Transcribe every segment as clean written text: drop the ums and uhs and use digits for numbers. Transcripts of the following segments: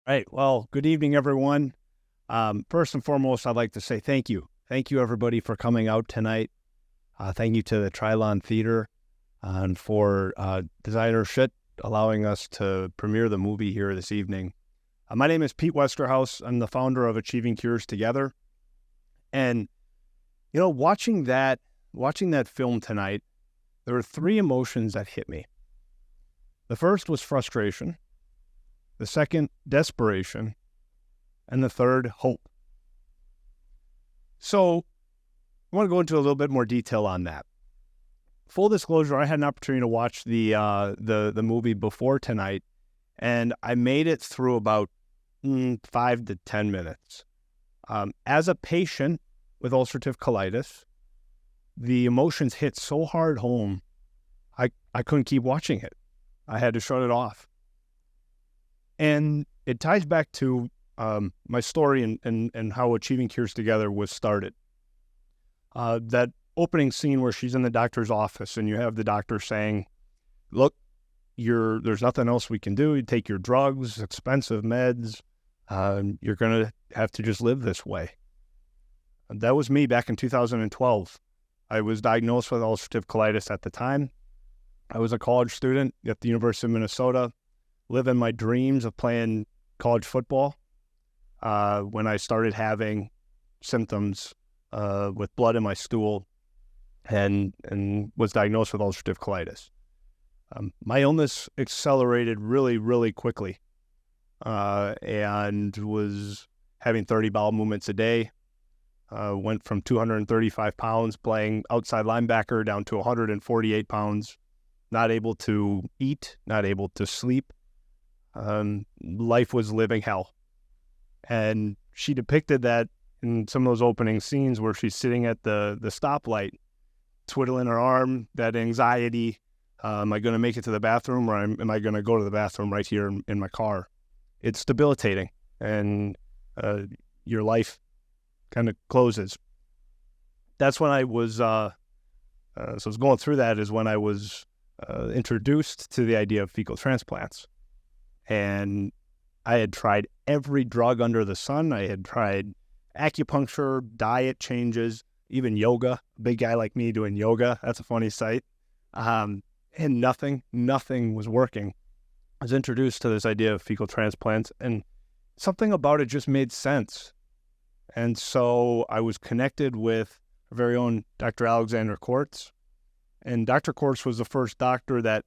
All right. Well, good evening, everyone. First and foremost, I'd like to say thank you. Thank you, everybody, for coming out tonight. Thank you to the Trilon Theater and for Designer Shit allowing us to premiere the movie here this evening. My name is Pete Westerhaus. I'm the founder of Achieving Cures Together. And, watching that film tonight, there were three emotions that hit me. The first was frustration. The second, desperation. And the third, hope. So I want to go into a little bit more detail on that. Full disclosure, I had an opportunity to watch the movie before tonight, and I made it through about 5 to 10 minutes. As a patient with ulcerative colitis, the emotions hit so hard home, I couldn't keep watching it. I had to shut it off. And it ties back to my story and how Achieving Cures Together was started. That opening scene where she's in the doctor's office and you have the doctor saying, look, there's nothing else we can do. You take your drugs, expensive meds. You're going to have to just live this way. And that was me back in 2012. I was diagnosed with ulcerative colitis at the time. I was a college student at the University of Minnesota, living my dreams of playing college football when I started having symptoms with blood in my stool and was diagnosed with ulcerative colitis. My illness accelerated really, really quickly and was having 30 bowel movements a day. Went from 235 pounds playing outside linebacker down to 148 pounds, not able to eat, not able to sleep. Life was living hell. And she depicted that in some of those opening scenes where she's sitting at the stoplight, twiddling her arm, that anxiety. Am I going to make it to the bathroom, or am I going to go to the bathroom right here in my car? It's debilitating, and your life kind of closes. That's when I was, so I was going through that is when I was introduced to the idea of fecal transplants. And I had tried every drug under the sun. I had tried acupuncture, diet changes, even yoga. A big guy like me doing yoga, that's a funny sight. And nothing was working. I was introduced to this idea of fecal transplants, and something about it just made sense. And so I was connected with our very own Dr. Alexander Khoruts. And Dr. Khoruts was the first doctor that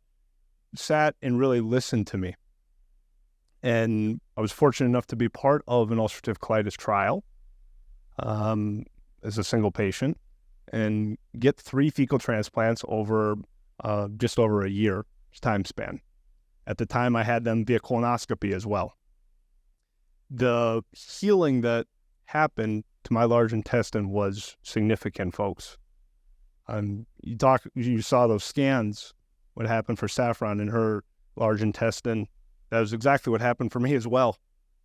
sat and really listened to me. And I was fortunate enough to be part of an ulcerative colitis trial as a single patient and get 3 fecal transplants over just over a year time span. At the time, I had them via colonoscopy as well. The healing that happened to my large intestine was significant, folks. You saw those scans, what happened for Saffron in her large intestine. That was exactly what happened for me as well.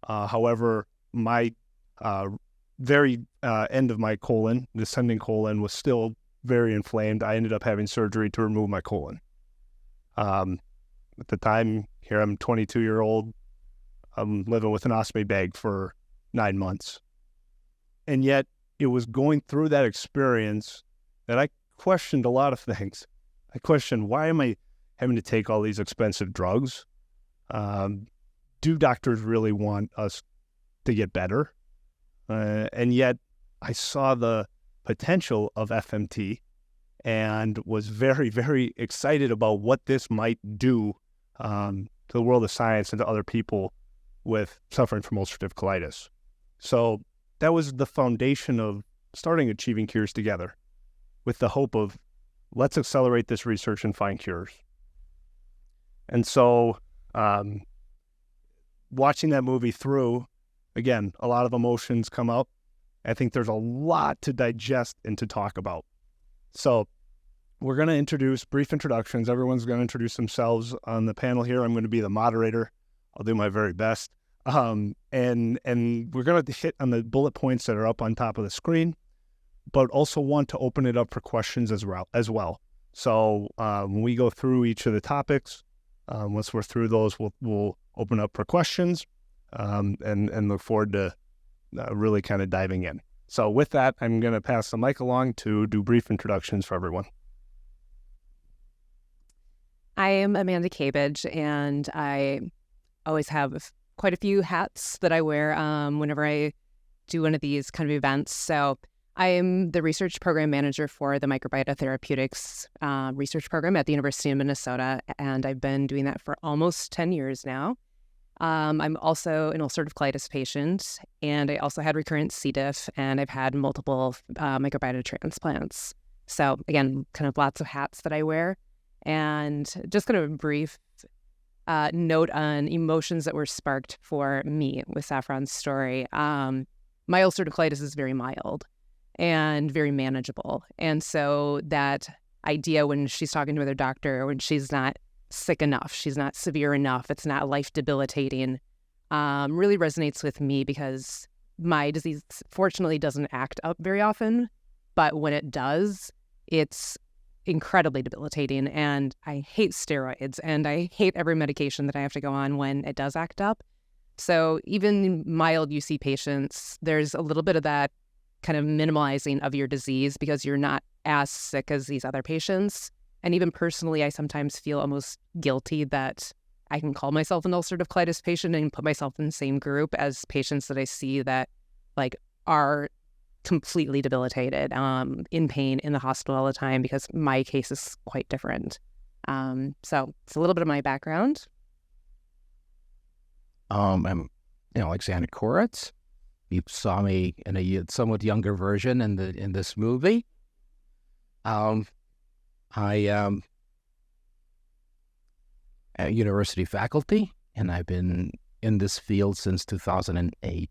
However, my very end of my colon, the descending colon, was still very inflamed. I ended up having surgery to remove my colon. At the time, here I'm 22-year-old. I'm living with an ostomy bag for 9 months. And yet, it was going through that experience that I questioned a lot of things. I questioned, why am I having to take all these expensive drugs? Do doctors really want us to get better? And yet I saw the potential of FMT and was very, very excited about what this might do to the world of science and to other people with suffering from ulcerative colitis. So that was the foundation of starting Achieving Cures Together, with the hope of, let's accelerate this research and find cures. And so watching that movie through, again, a lot of emotions come up. I think there's a lot to digest and to talk about. So we're going to introduce brief introductions. Everyone's going to introduce themselves on the panel here. I'm going to be the moderator. I'll do my very best. And we're going to hit on the bullet points that are up on top of the screen, but also want to open it up for questions as well. So when we go through each of the topics, once we're through those, we'll open up for questions. and look forward to really kind of diving in. So with that, I'm going to pass the mic along to do brief introductions for everyone. I am Amanda Kabage, and I always have quite a few hats that I wear whenever I do one of these kind of events. So I am the research program manager for the Microbiota Therapeutics research program at the University of Minnesota, and I've been doing that for almost 10 years now. I'm also an ulcerative colitis patient, and I also had recurrent C. diff, and I've had multiple microbiota transplants. So again, kind of lots of hats that I wear. And just kind of a brief note on emotions that were sparked for me with Saffron's story. My ulcerative colitis is very mild and very manageable. And so that idea when she's talking to her doctor, when she's not sick enough, she's not severe enough, it's not life debilitating, really resonates with me because my disease fortunately doesn't act up very often, but when it does, it's incredibly debilitating, and I hate steroids, and I hate every medication that I have to go on when it does act up. So even mild UC patients, there's a little bit of that kind of minimalizing of your disease because you're not as sick as these other patients. And even personally, I sometimes feel almost guilty that I can call myself an ulcerative colitis patient and put myself in the same group as patients that I see that like are completely debilitated, in pain in the hospital all the time because my case is quite different. So it's a little bit of my background. I'm Alexander Khoruts. You saw me in a somewhat younger version in this movie. I am a university faculty, and I've been in this field since 2008.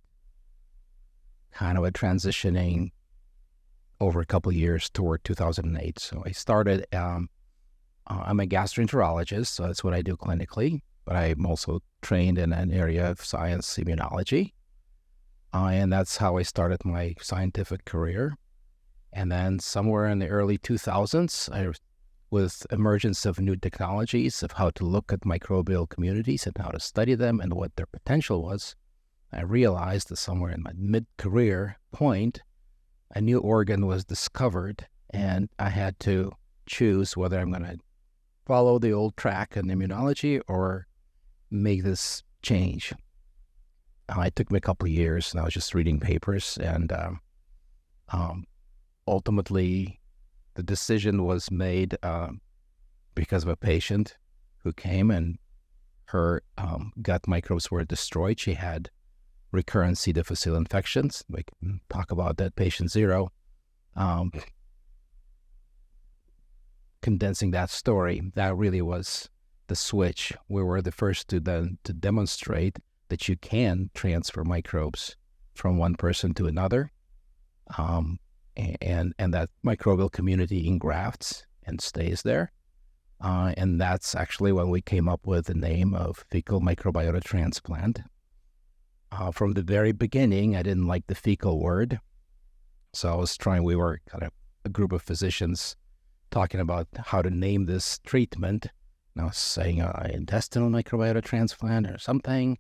Kind of a transitioning over a couple of years toward 2008. So I started, I'm a gastroenterologist, so that's what I do clinically, but I'm also trained in an area of science, immunology. And that's how I started my scientific career. And then somewhere in the early 2000s, with emergence of new technologies of how to look at microbial communities and how to study them and what their potential was, I realized that somewhere in my mid-career point, a new organ was discovered, and I had to choose whether I'm going to follow the old track in immunology or make this change. It took me a couple of years, and I was just reading papers, and ultimately the decision was made because of a patient who came and her gut microbes were destroyed. She had recurrent C. difficile infections. We can talk about that, patient zero. Condensing that story, that really was the switch. We were the first to demonstrate that you can transfer microbes from one person to another, and that microbial community engrafts and stays there. And that's actually when we came up with the name of fecal microbiota transplant. From the very beginning, I didn't like the fecal word. So we were kind of a group of physicians talking about how to name this treatment. And I was saying intestinal microbiota transplant or something.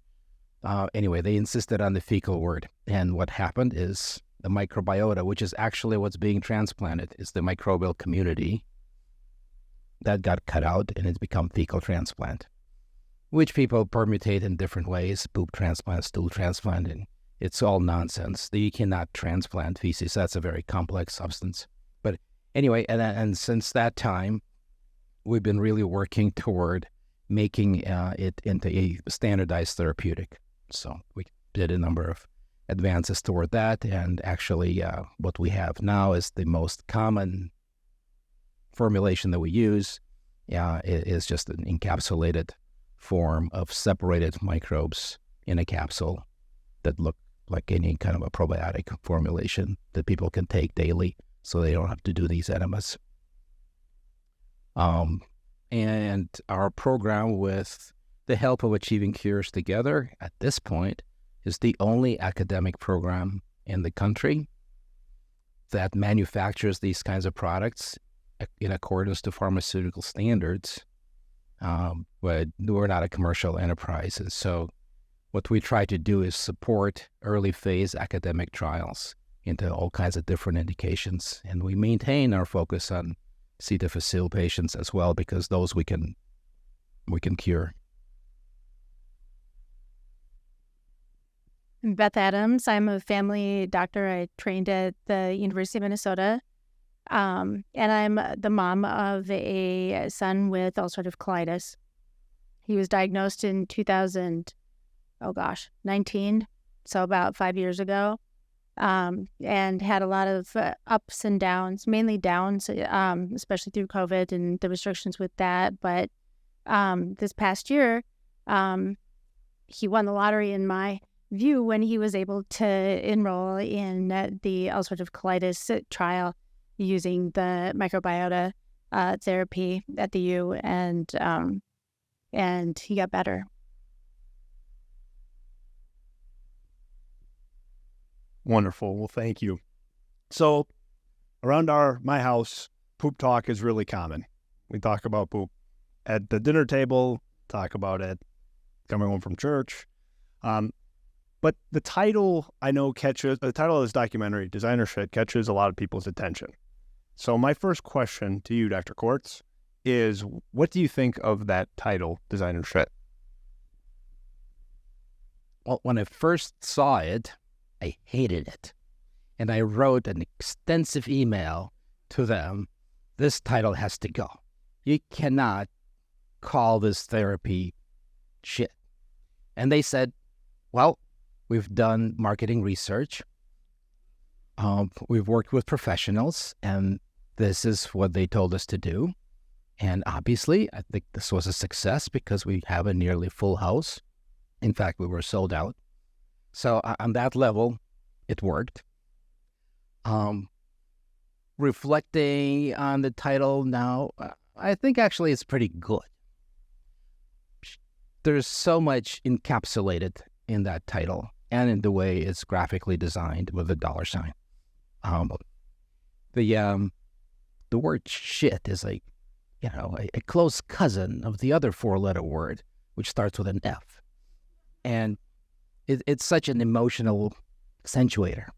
Anyway, they insisted on the fecal word. And what happened is the microbiota, which is actually what's being transplanted, is the microbial community that got cut out, and it's become fecal transplant, which people permutate in different ways, poop transplant, stool transplant, and it's all nonsense. You cannot transplant feces. That's a very complex substance. But anyway, and since that time, we've been really working toward making it into a standardized therapeutic. So we did a number of advances toward that, and actually what we have now is the most common formulation that we use. It is just an encapsulated form of separated microbes in a capsule that look like any kind of a probiotic formulation that people can take daily so they don't have to do these enemas. And our program, with the help of Achieving Cures Together, at this point, is the only academic program in the country that manufactures these kinds of products in accordance to pharmaceutical standards. But we're not a commercial enterprise, and so what we try to do is support early phase academic trials into all kinds of different indications. And we maintain our focus on C. difficile patients as well, because those we can cure. I'm Beth Adams. I'm a family doctor. I trained at the University of Minnesota. And I'm the mom of a son with ulcerative colitis. He was diagnosed in 2019, so about 5 years ago, and had a lot of ups and downs, mainly downs, especially through COVID and the restrictions with that. But this past year, he won the lottery in my view when he was able to enroll in the ulcerative colitis trial using the microbiota therapy at the U, and he got better. Wonderful. Well, thank you. So around my house, poop talk is really common. We talk about poop at the dinner table, talk about it coming home from church. But the title the title of this documentary, Designer Shit, catches a lot of people's attention. So my first question to you, Dr. Khoruts, is what do you think of that title, Designer Shit? Well, when I first saw it, I hated it. And I wrote an extensive email to them. This title has to go. You cannot call this therapy shit. And they said, well, we've done marketing research. We've worked with professionals, and this is what they told us to do. And obviously, I think this was a success because we have a nearly full house. In fact, we were sold out. So on that level, it worked. Reflecting on the title now, I think actually it's pretty good. There's so much encapsulated in that title and in the way it's graphically designed with a $sign. The word shit is like, a close cousin of the other four-letter word, which starts with an F. And it's such an emotional accentuator.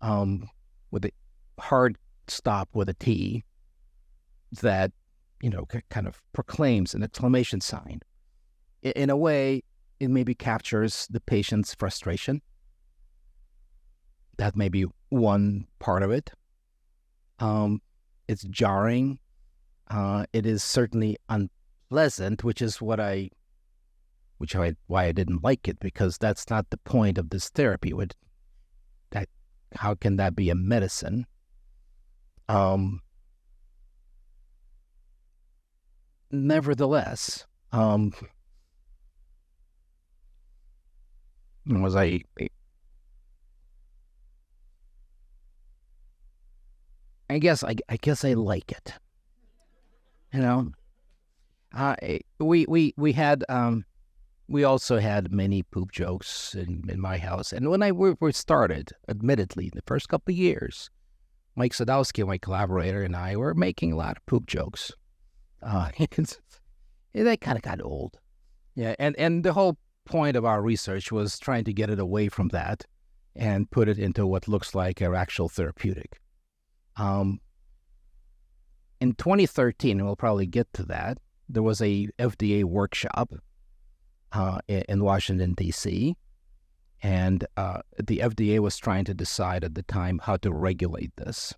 With a hard stop with a T that, kind of proclaims an exclamation sign. In a way, it maybe captures the patient's frustration. That may be one part of it. It's jarring. It is certainly unpleasant, which is why I didn't like it, because that's not the point of this therapy. How can that be a medicine? Nevertheless, I guess I like it. We also had many poop jokes in my house. And when we started, admittedly, in the first couple of years, Mike Sadowski, my collaborator, and I were making a lot of poop jokes. They kind of got old. Yeah, and the whole point of our research was trying to get it away from that and put it into what looks like our actual therapeutic. In 2013, and we'll probably get to that, there was a FDA workshop in Washington, D.C., and the FDA was trying to decide at the time how to regulate this.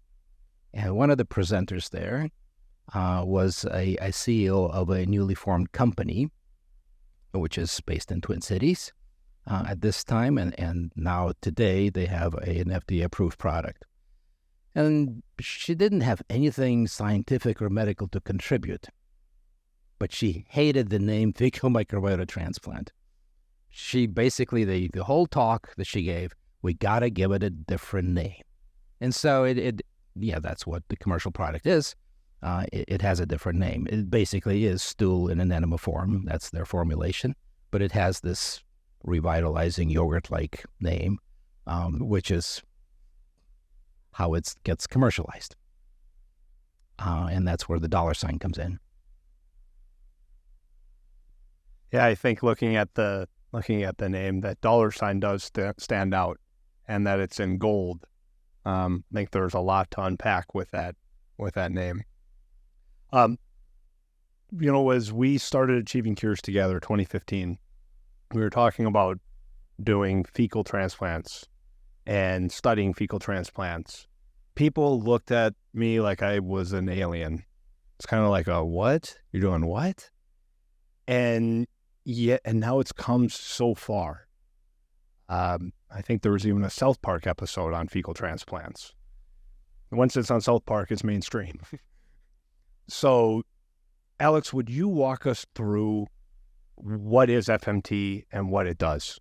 And one of the presenters there was a CEO of a newly formed company, which is based in Twin Cities at this time, and now today they have an FDA-approved product. And she didn't have anything scientific or medical to contribute, but she hated the name fecal microbiota transplant. She basically, the whole talk that she gave, we got to give it a different name. And so that's what the commercial product is. It has a different name. It basically is stool in an enema form. That's their formulation. But it has this revitalizing yogurt-like name, which is how it gets commercialized. And that's where the $sign comes in. Yeah, I think looking at the looking at the name, that dollar sign does stand out, and that it's in gold. I think there's a lot to unpack with that name. As we started Achieving Cures together, 2015, we were talking about doing fecal transplants and studying fecal transplants. People looked at me like I was an alien. It's kind of like, what? You're doing what? And now it's come so far. I think there was even a South Park episode on fecal transplants. Once it's on South Park, it's mainstream. So, Alex, would you walk us through what is FMT and what it does?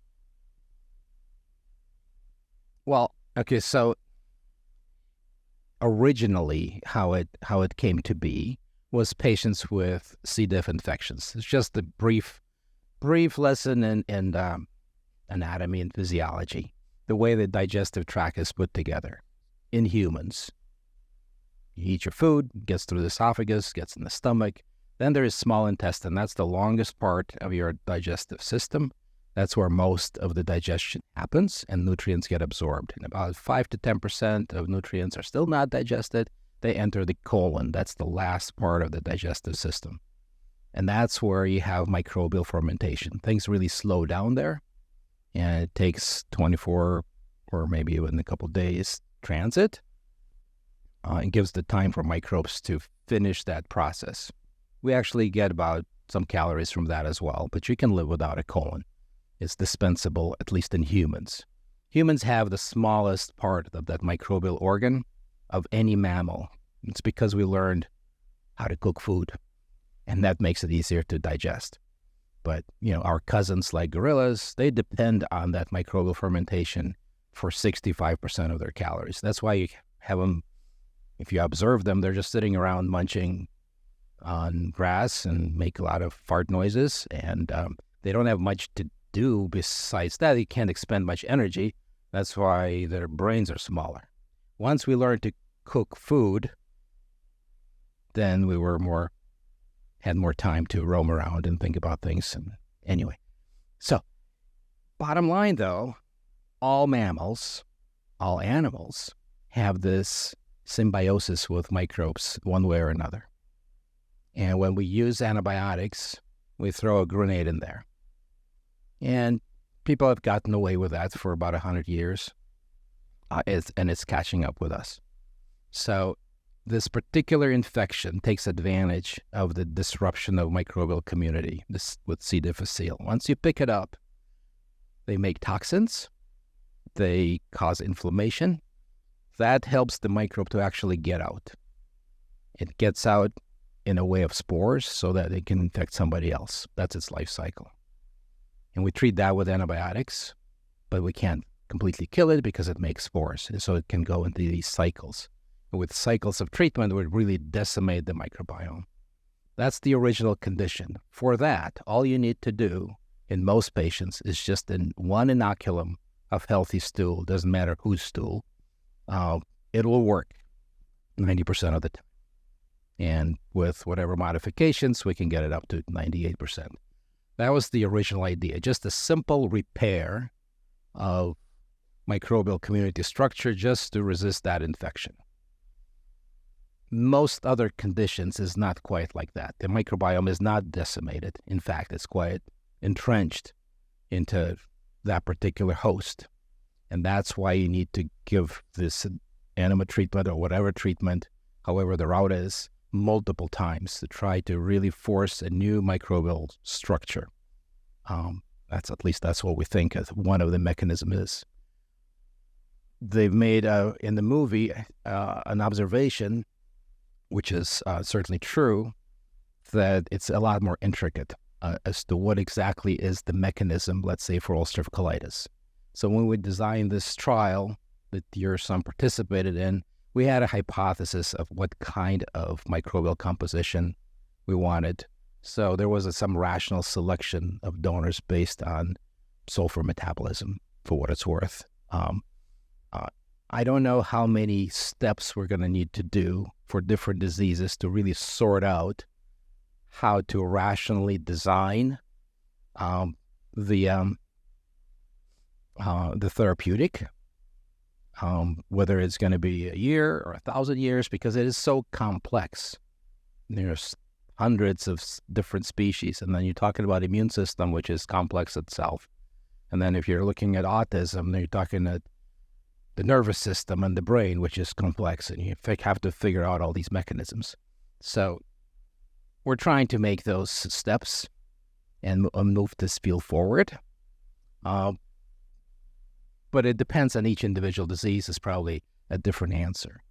Well, okay, so originally how it came to be was patients with C. diff infections. It's just a brief lesson in anatomy and physiology, the way the digestive tract is put together in humans. You eat your food, gets through the esophagus, gets in the stomach. Then there is small intestine. That's the longest part of your digestive system. That's where most of the digestion happens and nutrients get absorbed. And about 5 to 10% of nutrients are still not digested. They enter the colon. That's the last part of the digestive system. And that's where you have microbial fermentation. Things really slow down there. And it takes 24 or maybe even a couple days transit. It gives the time for microbes to finish that process. We actually get about some calories from that as well, but you can live without a colon. It's dispensable, at least in humans. Humans have the smallest part of that microbial organ of any mammal. It's because we learned how to cook food, and that makes it easier to digest. But, our cousins like gorillas, they depend on that microbial fermentation for 65% of their calories. That's why you have them, if you observe them, they're just sitting around munching on grass and make a lot of fart noises, and they don't have much to do besides that. They can't expend much energy. That's why their brains are smaller. Once we learned to cook food, then we had more time to roam around and think about things. And anyway, so bottom line though, all mammals, all animals have this symbiosis with microbes one way or another. And when we use antibiotics, we throw a grenade in there. And people have gotten away with that for about 100 years, and it's catching up with us. So this particular infection takes advantage of the disruption of microbial community with C. difficile. Once you pick it up, they make toxins, they cause inflammation. That helps the microbe to actually get out. It gets out in a way of spores so that it can infect somebody else. That's its life cycle. And we treat that with antibiotics, but we can't completely kill it because it makes spores. And so it can go into these cycles. And with cycles of treatment, we really decimate the microbiome. That's the original condition. For that, all you need to do in most patients is just one inoculum of healthy stool. Doesn't matter whose stool. It will work 90% of the time. And with whatever modifications, we can get it up to 98%. That was the original idea, just a simple repair of microbial community structure just to resist that infection. Most other conditions is not quite like that. The microbiome is not decimated. In fact, it's quite entrenched into that particular host. And that's why you need to give this enema treatment or whatever treatment, however the route is, multiple times to try to really force a new microbial structure. That's what we think one of the mechanisms is. They've made in the movie an observation, which is certainly true, that it's a lot more intricate as to what exactly is the mechanism, let's say, for ulcerative colitis. So when we designed this trial that your son participated in, we had a hypothesis of what kind of microbial composition we wanted. So there was some rational selection of donors based on sulfur metabolism, for what it's worth. I don't know how many steps we're going to need to do for different diseases to really sort out how to rationally design the the therapeutic, whether it's going to be a year or 1,000 years, because it is so complex. There's hundreds of different species, and then you're talking about immune system, which is complex itself. And then if you're looking at autism, then you're talking at the nervous system and the brain, which is complex, and you have to figure out all these mechanisms. So we're trying to make those steps and move this field forward. But it depends on each individual disease is probably a different answer.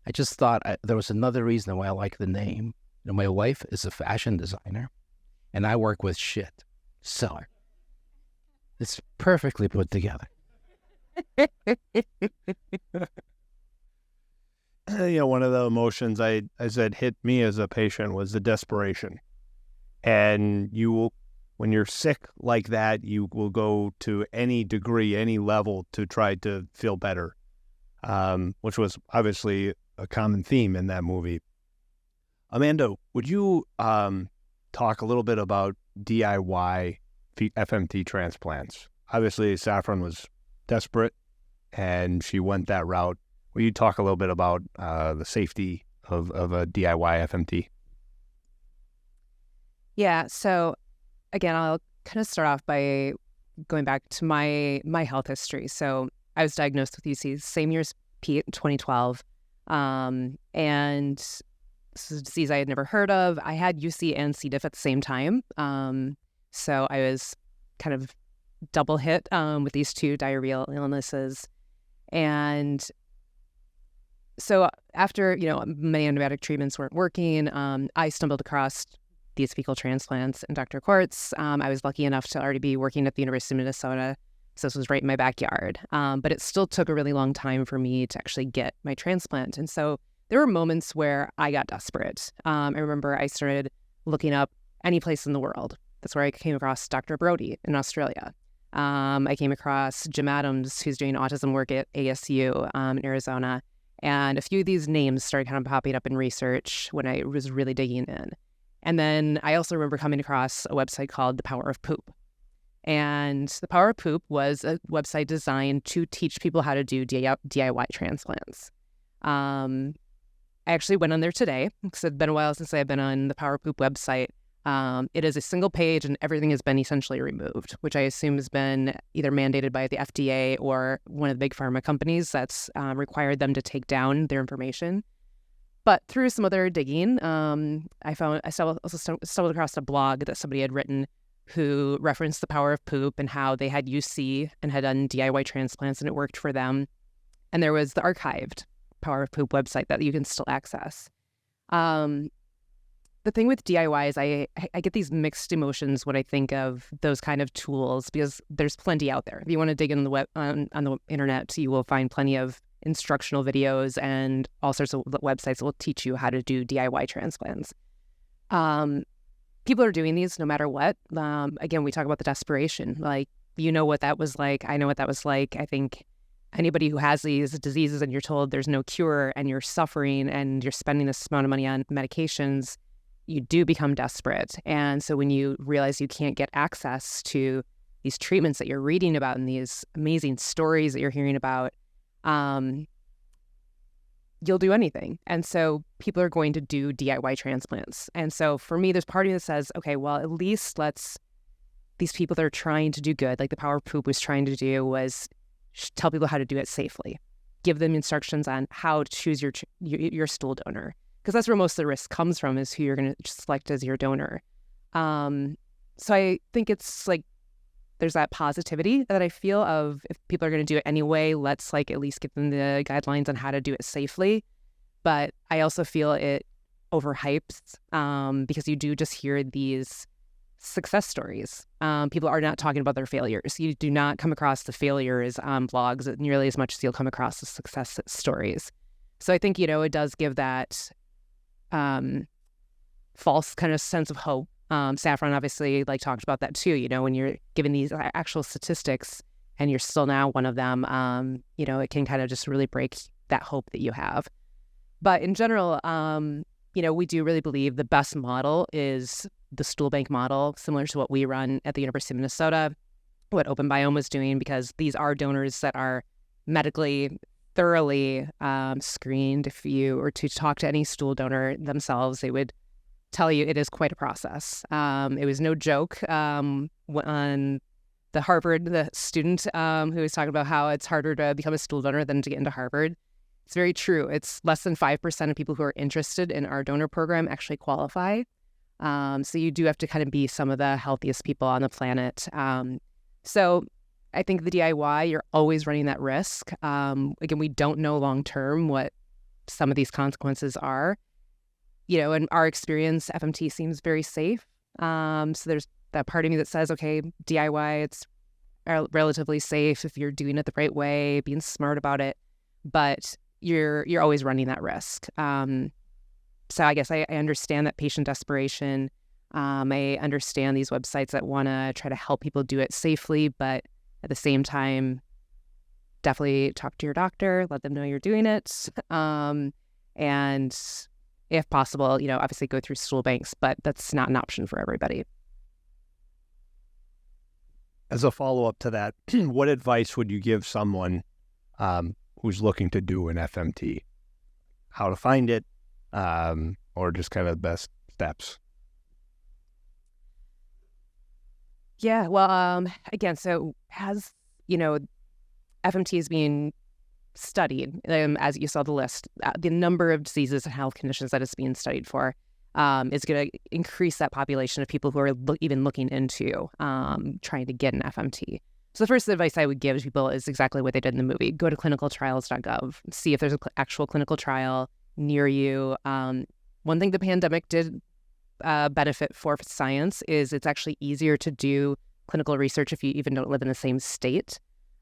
I just thought there was another reason why I like the name. You know, my wife is a fashion designer, and I work with shit. So it's perfectly put together. One of the emotions I said hit me as a patient was the desperation. And you will, when you're sick like that, you will go to any degree, any level to try to feel better, which was obviously a common theme in that movie. Amanda, would you talk a little bit about DIY FMT transplants? Obviously, Saffron was desperate, and she went that route. Will you talk a little bit about the safety of a DIY FMT? Yeah, so again, I'll kind of start off by going back to my health history. So I was diagnosed with UC same year as Pete in 2012. And this is a disease I had never heard of. I had UC and C. diff at the same time. So I was kind of double hit with these two diarrheal illnesses. And so after, many antibiotic treatments weren't working, I stumbled across these fecal transplants and Dr. Khoruts. I was lucky enough to already be working at the University of Minnesota, so this was right in my backyard. But it still took a really long time for me to actually get my transplant. And so there were moments where I got desperate. I remember I started looking up any place in the world. That's where I came across Dr. Brody in Australia. I came across Jim Adams, who's doing autism work at ASU in Arizona. And a few of these names started kind of popping up in research when I was really digging in. And then I also remember coming across a website called The Power of Poop. And The Power of Poop was a website designed to teach people how to do DIY transplants. I actually went on there today because it's been a while since I've been on the Power of Poop website. It is a single page and everything has been essentially removed, which I assume has been either mandated by the FDA or one of the big pharma companies that's required them to take down their information. But through some other digging, I stumbled across a blog that somebody had written who referenced The Power of Poop and how they had UC and had done DIY transplants and it worked for them. And there was the archived Power of Poop website that you can still access. The thing with DIY is I get these mixed emotions when I think of those kind of tools because there's plenty out there. If you want to dig in the web on the internet, you will find plenty of instructional videos and all sorts of websites that will teach you how to do DIY transplants. People are doing these no matter what. Again, we talk about the desperation. Like, what that was like. I know what that was like. I think anybody who has these diseases and you're told there's no cure and you're suffering and you're spending this amount of money on medications, you do become desperate. And so when you realize you can't get access to these treatments that you're reading about and these amazing stories that you're hearing about, you'll do anything. And so people are going to do DIY transplants. And so for me, there's part of me that says, okay, well, at least these people that are trying to do good, like the Power of Poop was trying to do, was tell people how to do it safely. Give them instructions on how to choose your stool donor. Because that's where most of the risk comes from, is who you're going to select as your donor. So I think it's like, there's that positivity that I feel of if people are going to do it anyway, let's at least give them the guidelines on how to do it safely. But I also feel it overhyped because you do just hear these success stories. People are not talking about their failures. You do not come across the failures on blogs nearly as much as you'll come across the success stories. So I think, it does give that false kind of sense of hope. Saffron obviously talked about that too, when you're given these actual statistics and you're still now one of them, it can kind of just really break that hope that you have. But in general, we do really believe the best model is the stool bank model, similar to what we run at the University of Minnesota. what Open Biome was doing, because these are donors that are medically thoroughly screened. If you were to talk to any stool donor themselves, they would tell you it is quite a process. It was no joke when the student who was talking about how it's harder to become a stool donor than to get into Harvard. It's very true. It's less than 5% of people who are interested in our donor program actually qualify. So you do have to kind of be some of the healthiest people on the planet. So I think the DIY, you're always running that risk. Again, we don't know long term what some of these consequences are. In our experience, FMT seems very safe. So there's that part of me that says, okay, DIY, it's relatively safe if you're doing it the right way, being smart about it. But you're always running that risk. So I guess I understand that patient desperation. I understand these websites that want to try to help people do it safely, but at the same time, definitely talk to your doctor, let them know you're doing it. And if possible, obviously go through stool banks, but that's not an option for everybody. As a follow-up to that, what advice would you give someone who's looking to do an FMT? How to find it, or just kind of the best steps? Yeah, well, again, so as, FMT is being studied, as you saw the list, the number of diseases and health conditions that it's being studied for is going to increase that population of people who are even looking into trying to get an FMT. So the first advice I would give to people is exactly what they did in the movie. Go to clinicaltrials.gov, see if there's an actual clinical trial near you. One thing the pandemic did benefit for science is it's actually easier to do clinical research if you even don't live in the same state.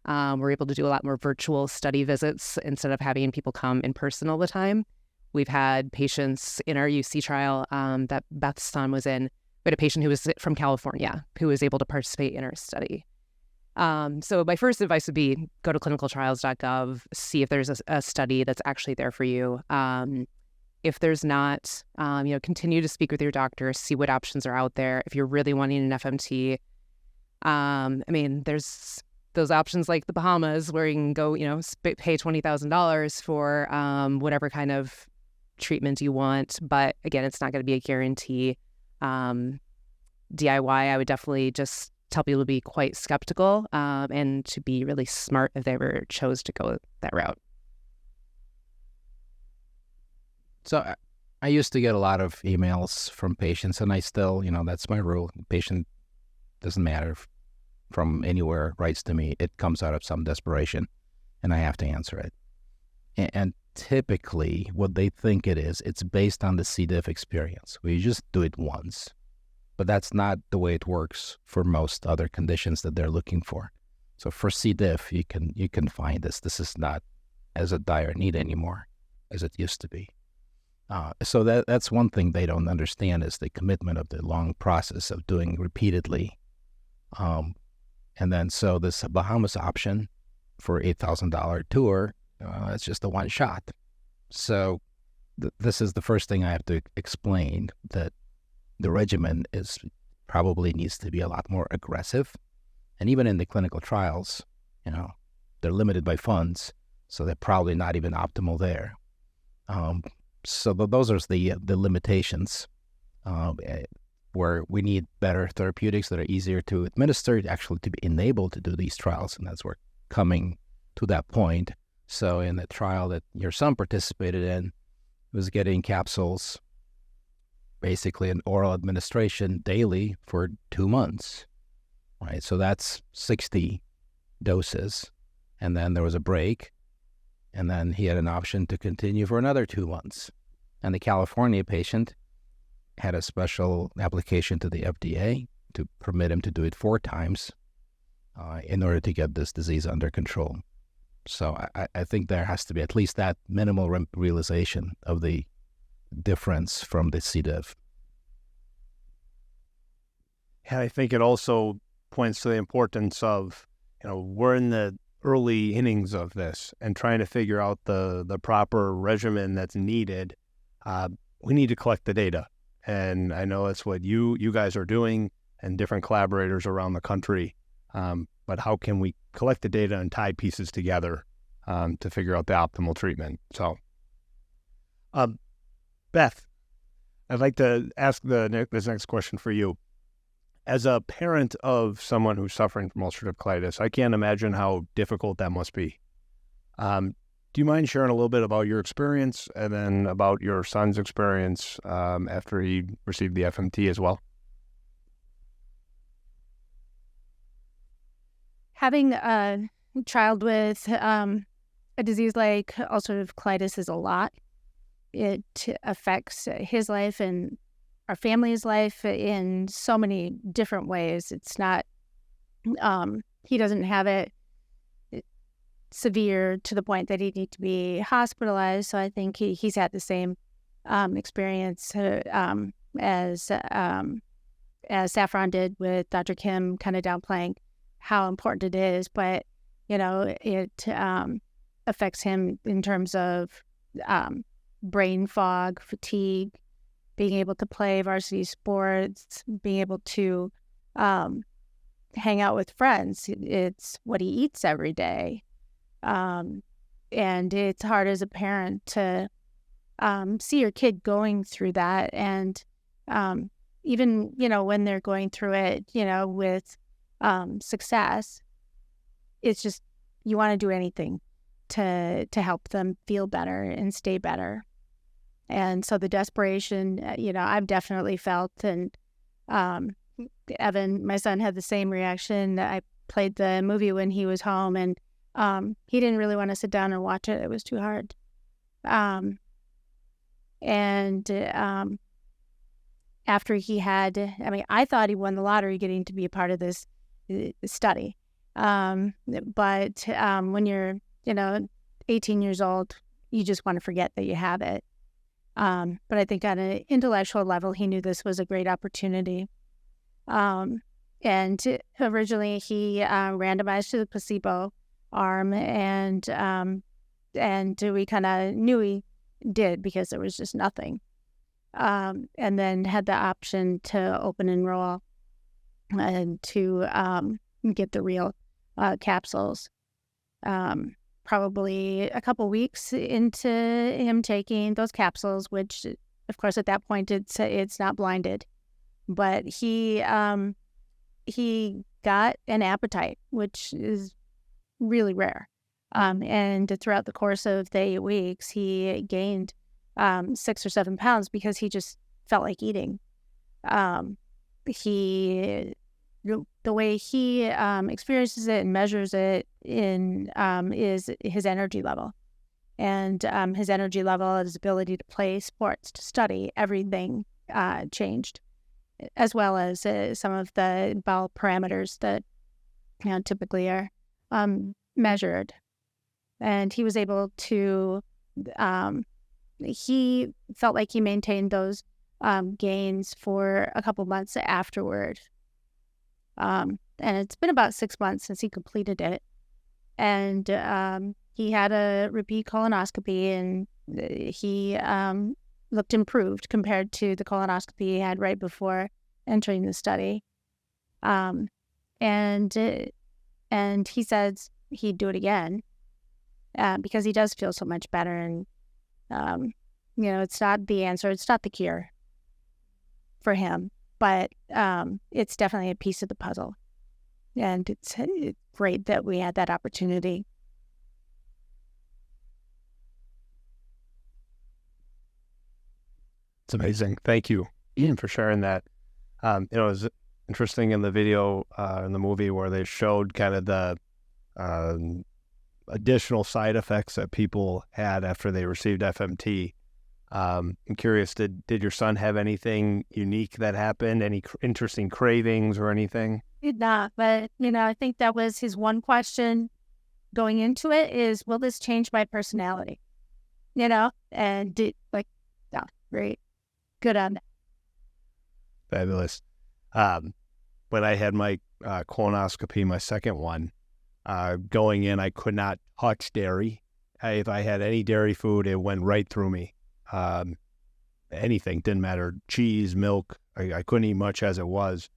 We're able to do a lot more virtual study visits instead of having people come in person all the time. We've had patients in our UC trial that Beth's son was in. We had a patient who was from California who was able to participate in our study. So my first advice would be go to clinicaltrials.gov, see if there's a study that's actually there for you. If there's not, continue to speak with your doctor, see what options are out there. If you're really wanting an FMT, there's those options like the Bahamas where you can go, pay $20,000 for whatever kind of treatment you want. But again, it's not going to be a guarantee. DIY, I would definitely just tell people to be quite skeptical and to be really smart if they ever chose to go that route. So I used to get a lot of emails from patients, and I still, that's my rule. Patient doesn't matter from anywhere writes to me. It comes out of some desperation, and I have to answer it. And typically what they think it is, it's based on the C. diff experience, where you just do it once. But that's not the way it works for most other conditions that they're looking for. So for C. diff, you can find this. This is not as a dire need anymore as it used to be. So that's one thing they don't understand is the commitment of the long process of doing repeatedly. And then so this Bahamas option for $8,000 tour, it's just a one shot. So this is the first thing I have to explain, that the regimen probably needs to be a lot more aggressive. And even in the clinical trials, they're limited by funds, so they're probably not even optimal there. So those are the limitations where we need better therapeutics that are easier to administer, actually to be enabled to do these trials, and that's where coming to that point. So in the trial that your son participated in, was getting capsules, basically an oral administration daily for 2 months, right? So that's 60 doses, and then there was a break, and then he had an option to continue for another 2 months. And the California patient had a special application to the FDA to permit him to do it 4 times in order to get this disease under control. So I think there has to be at least that minimal realization of the difference from the C. diff. And I think it also points to the importance of, we're in the early innings of this and trying to figure out the proper regimen that's needed. We need to collect the data. And I know that's what you guys are doing and different collaborators around the country. But but how can we collect the data and tie pieces together to figure out the optimal treatment? So, Beth, I'd like to ask this next question for you. As a parent of someone who's suffering from ulcerative colitis, I can't imagine how difficult that must be. Do you mind sharing a little bit about your experience and then about your son's experience after he received the FMT as well? Having a child with a disease like ulcerative colitis is a lot. It affects his life and our family's life in so many different ways. It's not, he doesn't have it severe to the point that he'd need to be hospitalized. So I think he's had the same experience as Saffron did with Dr. Kim, kind of downplaying how important it is. But, it affects him in terms of brain fog, fatigue, being able to play varsity sports, being able to hang out with friends. It's what he eats every day. And it's hard as a parent to see your kid going through that. And even, when they're going through it, with success, it's just you want to do anything to help them feel better and stay better. And so the desperation, I've definitely felt. And Evan, my son, had the same reaction. I played the movie when he was home, and he didn't really want to sit down and watch it. It was too hard. After he had, I thought he won the lottery getting to be a part of this study. But when you're, 18 years old, you just want to forget that you have it. But I think on an intellectual level, he knew this was a great opportunity. And originally he randomized to the placebo arm, and we kind of knew he did because there was just nothing. And then had the option to open enroll and to get the real capsules. Probably a couple weeks into him taking those capsules, which, of course, at that point it's not blinded, but he got an appetite, which is really rare. And throughout the course of the 8 weeks, he gained 6 or 7 pounds because he just felt like eating. The way he experiences it and measures it is his energy level. And his energy level, his ability to play sports, to study, everything changed, as well as some of the bowel parameters that typically are measured. And he was able to, he felt like he maintained those gains for a couple months afterward. And it's been about 6 months since he completed it. And he had a repeat colonoscopy, and he looked improved compared to the colonoscopy he had right before entering the study. And he says he'd do it again because he does feel so much better. And, it's not the answer. It's not the cure for him. But it's definitely a piece of the puzzle. And it's great that we had that opportunity. It's amazing. Thank you, Ian, for sharing that. It was interesting in the video, in the movie, where they showed kind of the additional side effects that people had after they received FMT. I'm curious, did your son have anything unique that happened? Any interesting cravings or anything? Did not, but, I think that was his one question going into it is, will this change my personality? And great. Good on that. Fabulous. When I had my colonoscopy, my second one, going in, I could not touch dairy. If I had any dairy food, it went right through me. Anything, didn't matter, cheese, milk, I couldn't eat much as it was.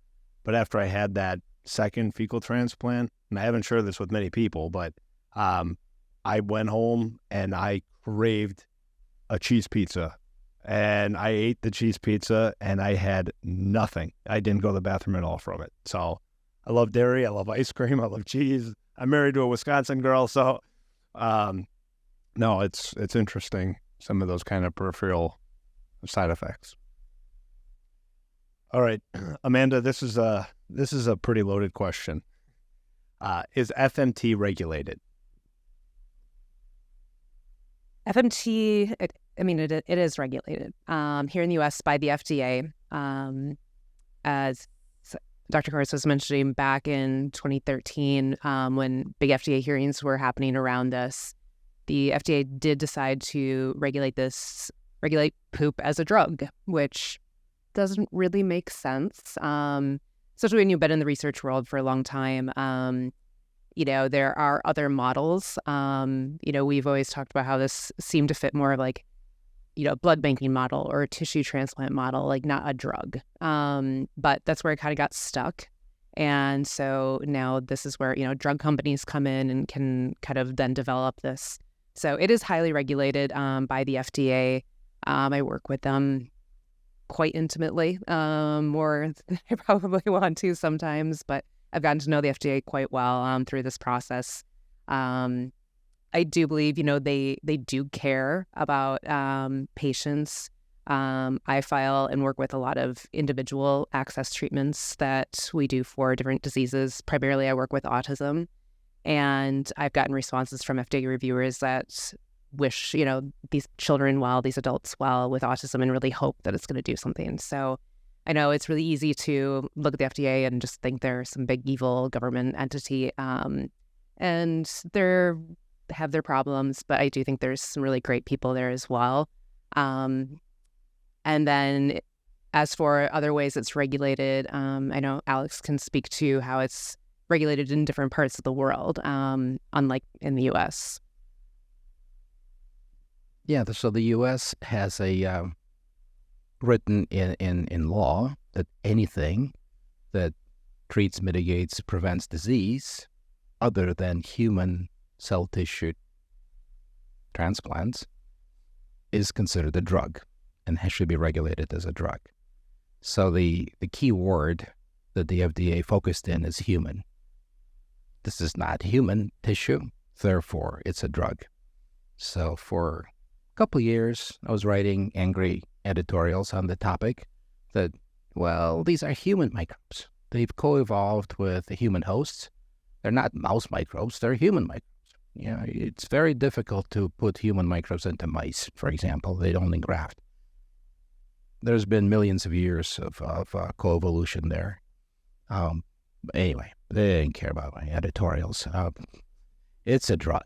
But after I had that second fecal transplant, and I haven't shared this with many people, but I went home and I craved a cheese pizza, and I ate the cheese pizza and I had nothing. I didn't go to the bathroom at all from it. So I love dairy. I love ice cream. I love cheese. I'm married to a Wisconsin girl. So no, it's interesting. Some of those kind of peripheral side effects. All right, Amanda, this is a pretty loaded question. Is FMT regulated? FMT, it is regulated here in the U.S. by the FDA. As Dr. Khoruts was mentioning back in 2013, when big FDA hearings were happening around this, the FDA did decide to regulate poop as a drug, which doesn't really make sense, especially when you've been in the research world for a long time. There are other models. We've always talked about how this seemed to fit more of like, a blood banking model or a tissue transplant model, like not a drug. But that's where it kind of got stuck. And so now this is where, drug companies come in and can kind of then develop this. So it is highly regulated by the FDA. I work with them quite intimately, more than I probably want to sometimes, but I've gotten to know the FDA quite well through this process. I do believe, they do care about patients. I file and work with a lot of individual access treatments that we do for different diseases. Primarily, I work with autism, and I've gotten responses from FDA reviewers that wish, these children well, these adults well with autism, and really hope that it's going to do something. So I know it's really easy to look at the FDA and just think they're some big evil government entity, and they have their problems, but I do think there's some really great people there as well. And then as for other ways it's regulated, I know Alex can speak to how it's regulated in different parts of the world, unlike in the U.S. Yeah, so the U.S. has a written in law that anything that treats, mitigates, prevents disease other than human cell tissue transplants is considered a drug and should be regulated as a drug. So the key word that the FDA focused in is human. This is not human tissue, therefore it's a drug. So for a couple of years, I was writing angry editorials on the topic that, well, these are human microbes. They've co-evolved with the human hosts. They're not mouse microbes, they're human microbes. It's very difficult to put human microbes into mice, for example. They don't engraft. There's been millions of years of coevolution there. Anyway, they didn't care about my editorials. It's a drug.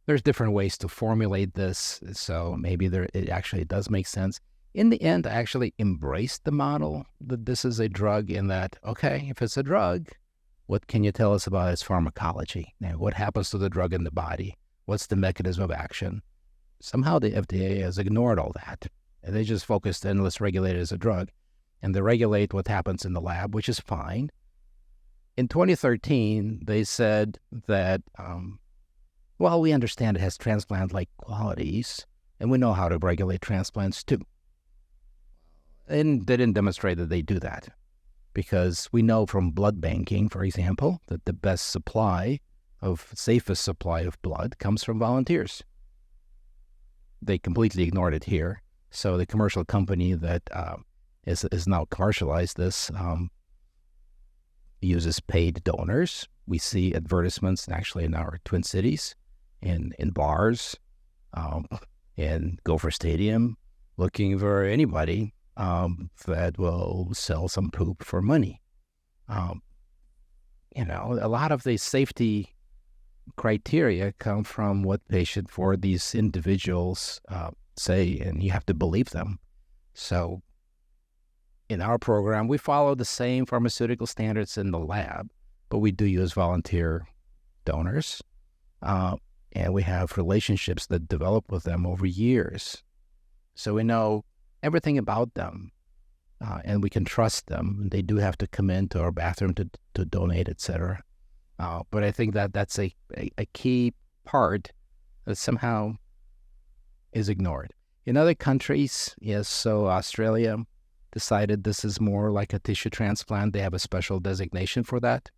There's different ways to formulate this, so maybe it actually does make sense. In the end, I actually embraced the model that this is a drug in that, okay, if it's a drug, what can you tell us about its pharmacology? Now, what happens to the drug in the body? What's the mechanism of action? Somehow the FDA has ignored all that, and they just focused on let's regulate it as a drug, and they regulate what happens in the lab, which is fine. In 2013, they said that, well, we understand it has transplant-like qualities, and we know how to regulate transplants too. And they didn't demonstrate that they do that, because we know from blood banking, for example, that the best supply safest supply of blood comes from volunteers. They completely ignored it here. So the commercial company that is now commercialized this uses paid donors. We see advertisements actually in our Twin Cities, in bars, in Gopher Stadium, looking for anybody that will sell some poop for money. A lot of the safety criteria come from what patient for these individuals say, and you have to believe them. So in our program, we follow the same pharmaceutical standards in the lab, but we do use volunteer donors, and we have relationships that develop with them over years. So we know everything about them. and we can trust them. They do have to come into our bathroom to donate, etc. But I think that's a key part that somehow is ignored. In other countries, yes, so Australia decided this is more like a tissue transplant. They have a special designation for that.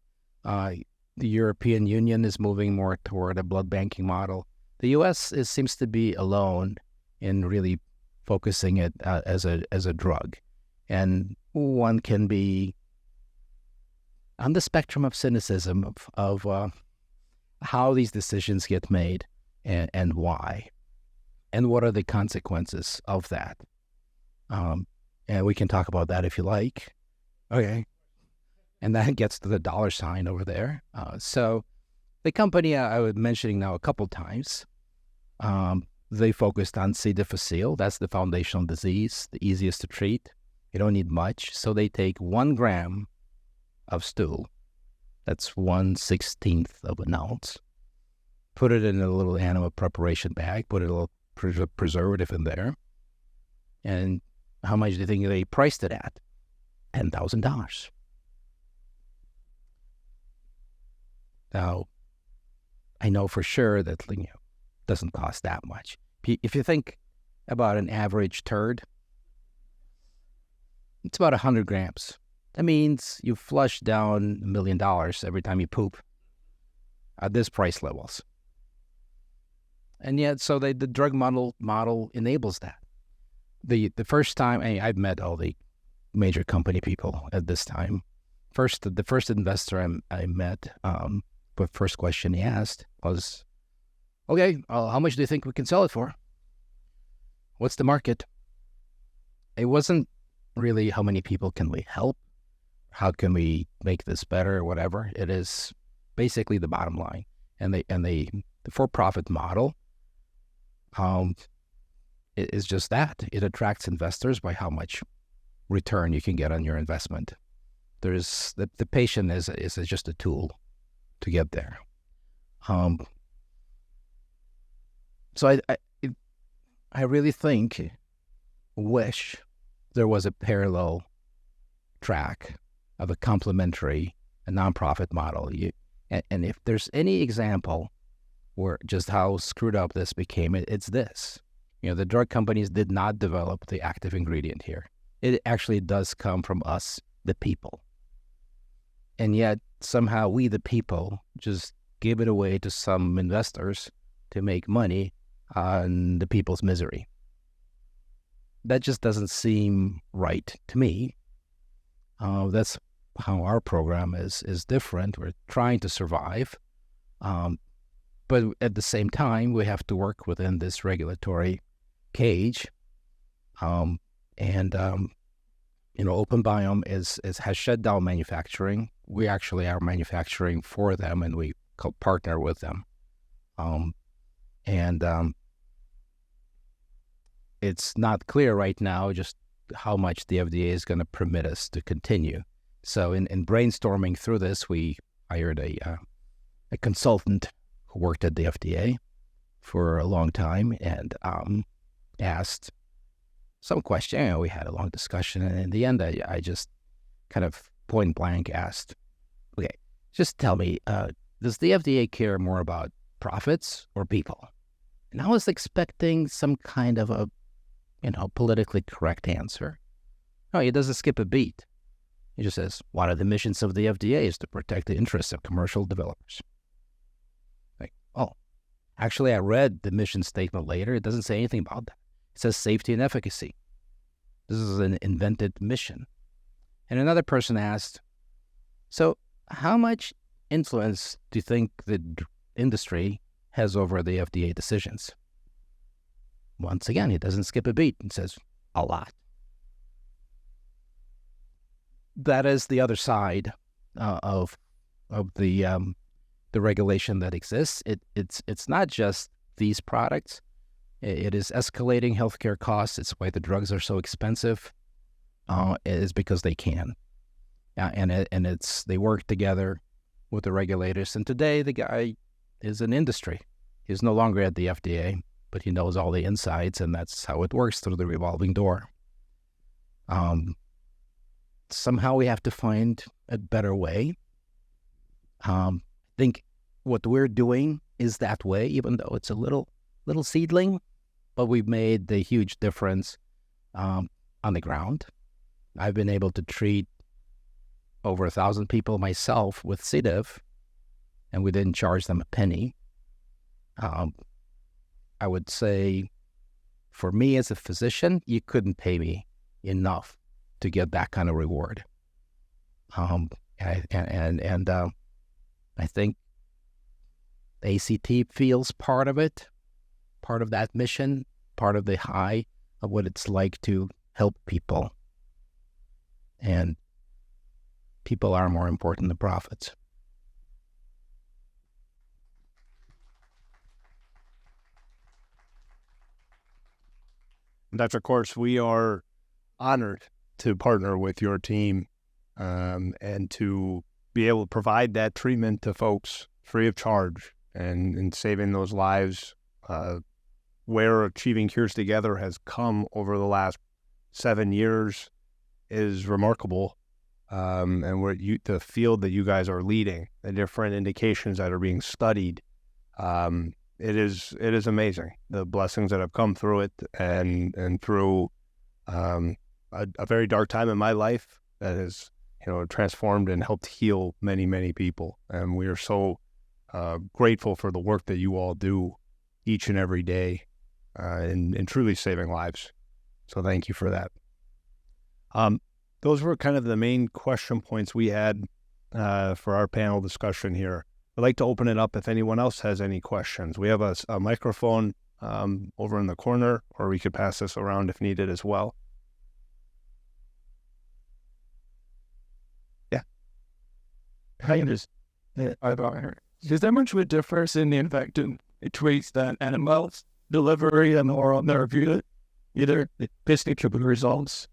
The European Union is moving more toward a blood banking model. The U.S. seems to be alone in really focusing it as a drug. And one can be on the spectrum of cynicism of how these decisions get made and why, and what are the consequences of that. And we can talk about that if you like. Okay. And that gets to the dollar sign over there. So the company I was mentioning now a couple times, they focused on C. difficile. That's the foundational disease, the easiest to treat. You don't need much. So they take 1 gram of stool. That's 1/16 of an ounce. Put it in a little animal preparation bag. Put a little preservative in there. And how much do you think they priced it at? $10,000. Now, I know for sure that doesn't cost that much. If you think about an average turd, it's about 100 grams. That means you flush down $1 million every time you poop at this price levels. And yet, so the drug model enables that. The first time, I've met all the major company people at this time. The first investor I met, the first question he asked was, okay, how much do you think we can sell it for? What's the market? It wasn't really how many people can we help, how can we make this better or whatever. It is basically the bottom line. And the for-profit model is just that. It attracts investors by how much return you can get on your investment. There's the patient is just a tool to get there. So I really wish there was a parallel track of a complementary, a nonprofit model. And if there's any example where just how screwed up this became, it's this. The drug companies did not develop the active ingredient here. It actually does come from us, the people. And yet somehow we, the people, just give it away to some investors to make money on the people's misery. That just doesn't seem right to me. That's how our program is different. We're trying to survive. But at the same time, we have to work within this regulatory cage. Open Biome has shut down manufacturing. We actually are manufacturing for them, and we partner with them. It's not clear right now just how much the FDA is going to permit us to continue. So in brainstorming through this, we hired a consultant who worked at the FDA for a long time and asked some question. We had a long discussion, and in the end, I just kind of point blank asked, okay, just tell me, does the FDA care more about profits or people? And I was expecting some kind of a, politically correct answer. No, he doesn't skip a beat. He just says, one of the missions of the FDA is to protect the interests of commercial developers. Actually, I read the mission statement later. It doesn't say anything about that. It says safety and efficacy. This is an invented mission. And another person asked, so how much influence do you think the industry has over the FDA decisions? Once again, he doesn't skip a beat and says, a lot. That is the other side of the regulation that exists. It's not just these products. It is escalating healthcare costs. It's why the drugs are so expensive. It is because they can, and they work together with the regulators. And today, the guy is in industry. He's no longer at the FDA, but he knows all the insides, and that's how it works through the revolving door. somehow we have to find a better way. I think what we're doing is that way, even though it's a little seedling, but we've made the huge difference on the ground. I've been able to treat over 1,000 people myself with C. diff, and we didn't charge them a penny. I would say, for me as a physician, you couldn't pay me enough to get that kind of reward. I think ACT feels part of it, part of that mission, part of the high of what it's like to help people. And people are more important than profits. Dr. Khoruts, we are honored to partner with your team and to be able to provide that treatment to folks free of charge and saving those lives where Achieving Cures Together has come over the last 7 years is remarkable. And the field that you guys are leading, the different indications that are being studied, it is amazing, the blessings that have come through it and through a very dark time in my life that has transformed and helped heal many, many people. And we are so grateful for the work that you all do each and every day in truly saving lives. So thank you for that. Those were kind of the main question points we had for our panel discussion here. I'd like to open it up if anyone else has any questions. We have a microphone over in the corner, or we could pass this around if needed as well. Yeah. Is there much of a difference in the infected traits that animals delivery and oral therapeutic, either basically the results?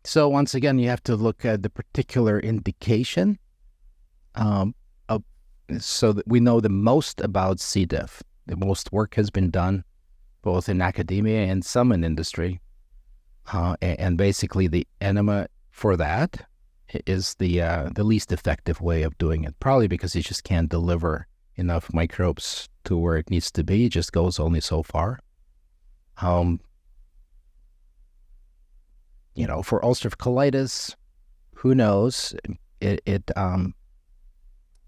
So once again, you have to look at the particular indication. So that we know the most about C. diff. The most work has been done both in academia and some in industry. And basically the enema for that is the least effective way of doing it, probably because you just can't deliver enough microbes to where it needs to be. It just goes only so far. For ulcerative colitis, who knows?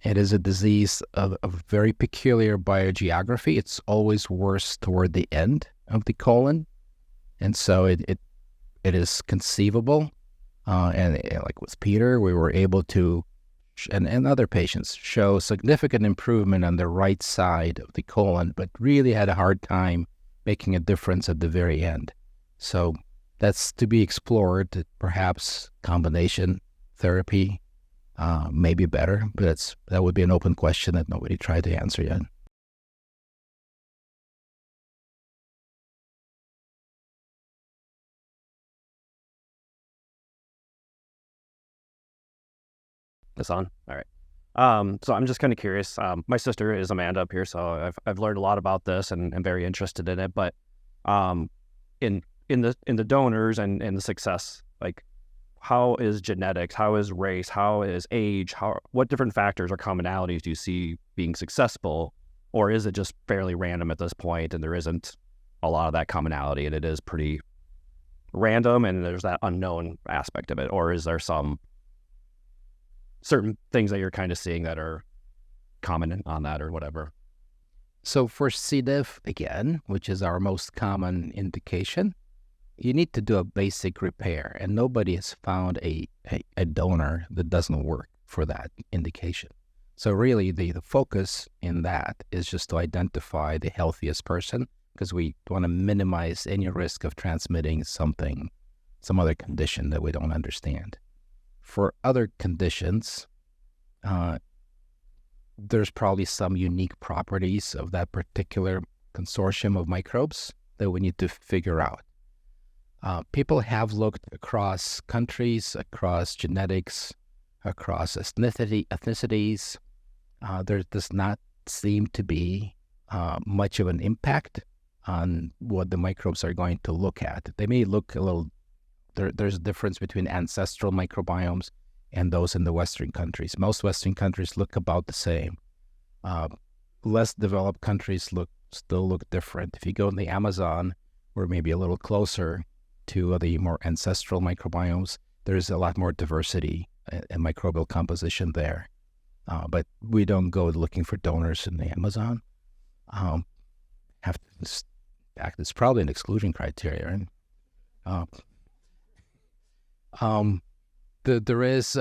It is a disease of very peculiar biogeography. It's always worse toward the end of the colon. And so it is conceivable. And like with Peter, we were able to, and other patients, show significant improvement on the right side of the colon, but really had a hard time making a difference at the very end. So that's to be explored. Perhaps combination therapy may be better, but that would be an open question that nobody tried to answer yet. This on? All right. So I'm just kind of curious. My sister is Amanda up here, so I've learned a lot about this and I'm very interested in it. But in the donors and the success, like, how is genetics, how is race, how is age, what different factors or commonalities do you see being successful, or is it just fairly random at this point and there isn't a lot of that commonality and it is pretty random and there's that unknown aspect of it, or is there some certain things that you're kind of seeing that are common on that or whatever? So for C. diff, again, which is our most common indication, you need to do a basic repair, and nobody has found a donor that doesn't work for that indication. So really the focus in that is just to identify the healthiest person, because we want to minimize any risk of transmitting some other condition that we don't understand. For other conditions, there's probably some unique properties of that particular consortium of microbes that we need to figure out. People have looked across countries, across genetics, across ethnicities. There does not seem to be much of an impact on what the microbes are going to look at. They may look there's a difference between ancestral microbiomes and those in the Western countries. Most Western countries look about the same. Less developed countries still look different. If you go in the Amazon, or maybe a little closer to the more ancestral microbiomes, there's a lot more diversity and microbial composition there. But we don't go looking for donors in the Amazon. In fact, it's probably an exclusion criteria. There is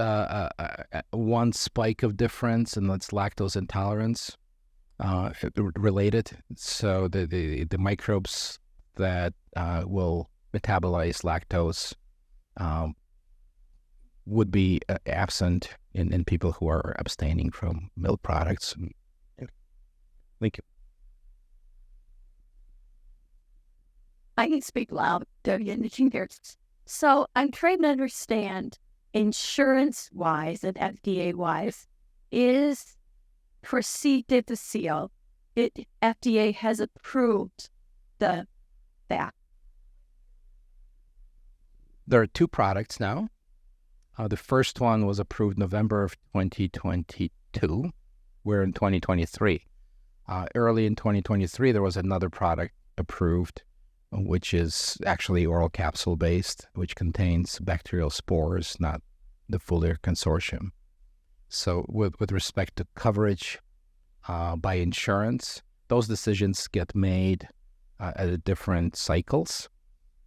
one spike of difference, and that's lactose intolerance related. So the microbes that will metabolize lactose would be absent in people who are abstaining from milk products. Thank you. I can speak loud. So I'm trying to understand, insurance-wise and FDA-wise, is proceeded to seal. FDA has approved that. There are two products now. The first one was approved November of 2022. We're in 2023. Early in 2023, there was another product approved, which is actually oral capsule-based, which contains bacterial spores, not the Fuller consortium. So with respect to coverage by insurance, those decisions get made at different cycles.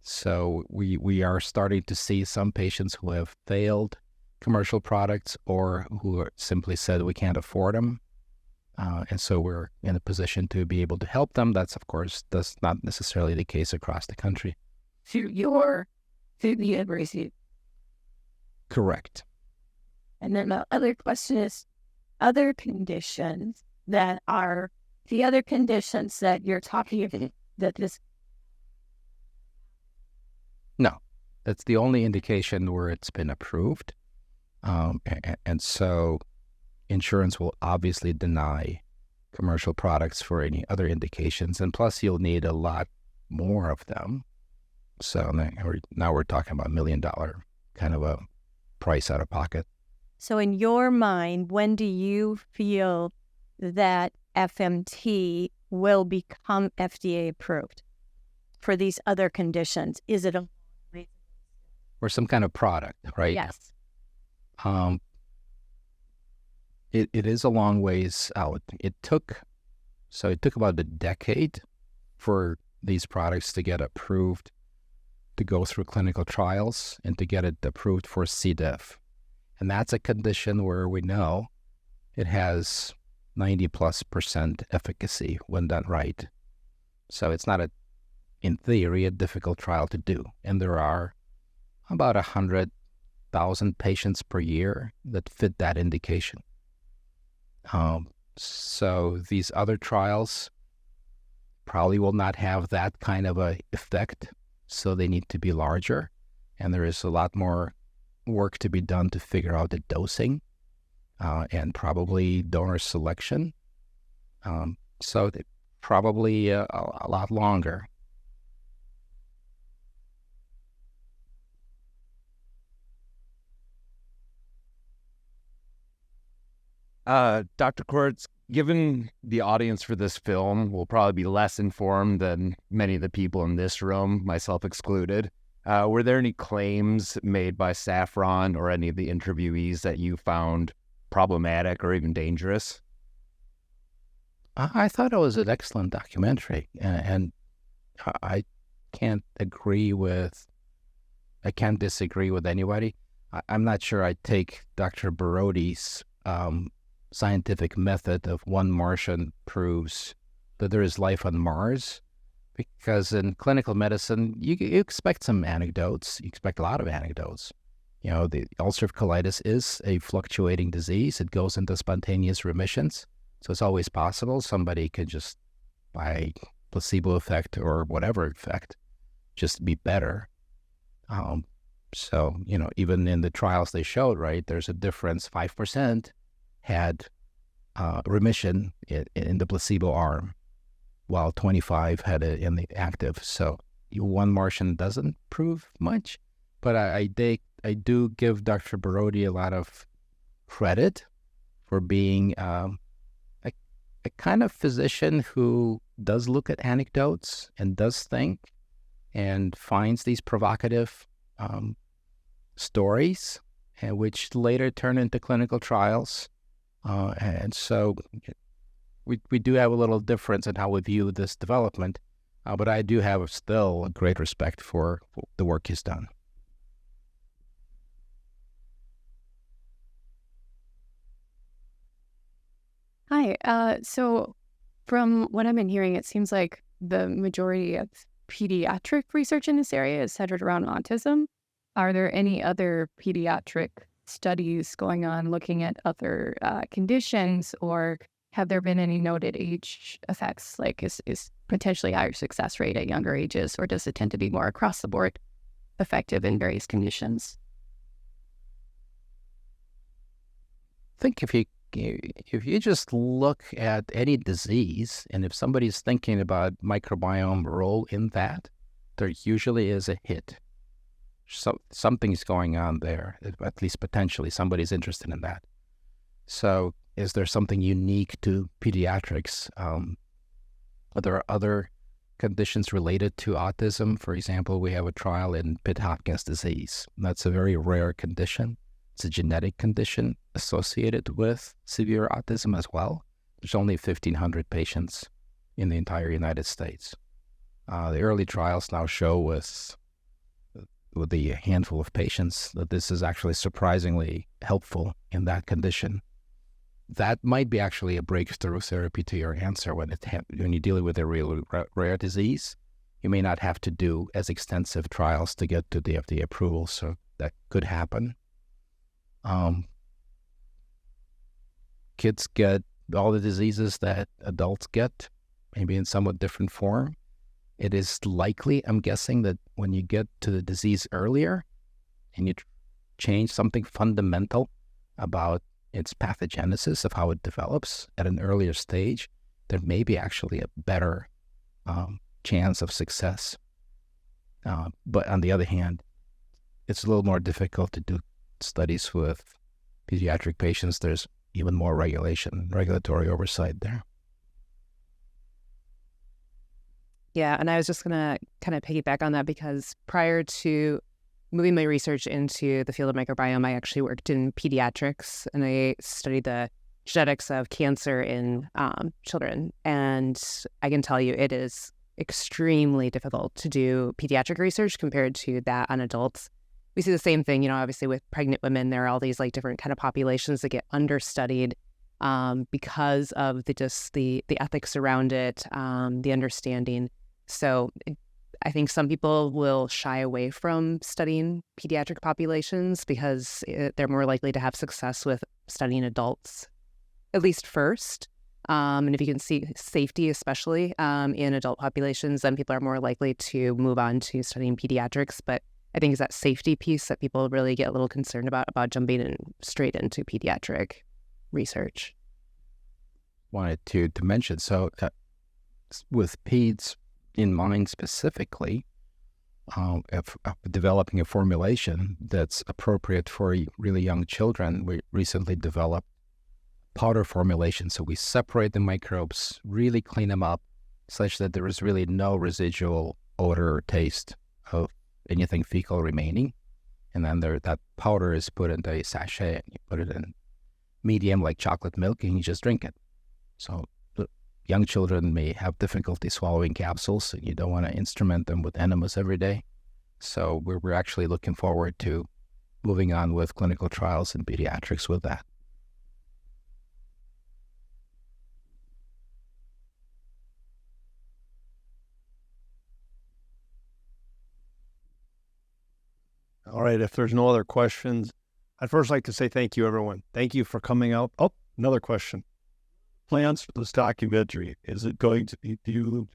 So we are starting to see some patients who have failed commercial products or who simply said we can't afford them. And so we're in a position to be able to help them. That's not necessarily the case across the country. Through the university. Correct. And then the other question is, other conditions that are the other conditions that you're talking about that this. No, that's the only indication where it's been approved. And so insurance will obviously deny commercial products for any other indications. And plus, you'll need a lot more of them. So now we're talking about $1 million kind of a price out of pocket. So in your mind, when do you feel that FMT will become FDA approved for these other conditions? Is it or some kind of product, right? Yes. It is a long ways out. It took about a decade for these products to get approved, to go through clinical trials, and to get it approved for C. diff. And that's a condition where we know it has 90+% efficacy when done right. So it's not in theory, a difficult trial to do. And there are about 100,000 patients per year that fit that indication. So these other trials probably will not have that kind of a effect, so they need to be larger. And there is a lot more work to be done to figure out the dosing and probably donor selection. So probably a lot longer. Dr. Khoruts, given the audience for this film will probably be less informed than many of the people in this room, myself excluded, were there any claims made by Saffron or any of the interviewees that you found problematic or even dangerous? I thought it was an excellent documentary, and I can't disagree with anybody. I'm not sure I'd take Dr. Barodi's scientific method of one Martian proves that there is life on Mars, because in clinical medicine, you expect some anecdotes. You expect a lot of anecdotes. You know, the ulcerative colitis is a fluctuating disease. It goes into spontaneous remissions. So it's always possible somebody could just, by placebo effect or whatever effect, just be better. So, you know, even in the trials they showed, right, there's a difference. 5% had remission in the placebo arm, while 25 had it in the active. So one Martian doesn't prove much. but I do give Dr. Barodi a lot of credit for being a kind of physician who does look at anecdotes and does think and finds these provocative stories, and which later turn into clinical trials. And so we do have a little difference in how we view this development, but I do have still a great respect for the work he's done. Hi. So from what I've been hearing, it seems like the majority of pediatric research in this area is centered around autism. Are there any other pediatric studies going on looking at other conditions, or have there been any noted age effects? Like is potentially higher success rate at younger ages, or does it tend to be more across the board effective in various conditions? I think if you just look at any disease, and if somebody's thinking about microbiome role in that, there usually is a hit. So something's going on there, at least potentially. Somebody's interested in that. So is there something unique to pediatrics? Are there other conditions related to autism? For example, we have a trial in Pitt-Hopkins disease. That's a very rare condition. It's a genetic condition associated with severe autism as well. There's only 1,500 patients in the entire United States. The early trials now show with the handful of patients that this is actually surprisingly helpful in that condition. That might be actually a breakthrough therapy to your answer when you're dealing with a really rare disease. You may not have to do as extensive trials to get to the FDA approval, so that could happen. Kids get all the diseases that adults get, maybe in somewhat different form. It is likely, I'm guessing, that when you get to the disease earlier and you change something fundamental about its pathogenesis of how it develops at an earlier stage, there may be actually a better chance of success. But on the other hand, it's a little more difficult to do studies with pediatric patients. There's even more regulatory oversight there. Yeah, and I was just going to kind of piggyback on that because prior to moving my research into the field of microbiome, I actually worked in pediatrics, and I studied the genetics of cancer in children. And I can tell you it is extremely difficult to do pediatric research compared to that on adults. We see the same thing, obviously with pregnant women. There are all these like different kind of populations that get understudied because of the ethics around it, the understanding. So I think some people will shy away from studying pediatric populations because they're more likely to have success with studying adults, at least first. And if you can see safety, especially in adult populations, then people are more likely to move on to studying pediatrics. But I think it's that safety piece that people really get a little concerned about jumping straight into pediatric research. Wanted to mention, so with peds in mind specifically, developing a formulation that's appropriate for really young children, we recently developed powder formulation. So we separate the microbes, really clean them up such that there is really no residual odor or taste of anything fecal remaining. And then that powder is put into a sachet, and you put it in medium like chocolate milk, and you just drink it. So the young children may have difficulty swallowing capsules, and you don't want to instrument them with enemas every day. So we're actually looking forward to moving on with clinical trials in pediatrics with that. All right, if there's no other questions, I'd first like to say thank you, everyone. Thank you for coming out. Oh, another question. Plans for this documentary, is it going to be viewed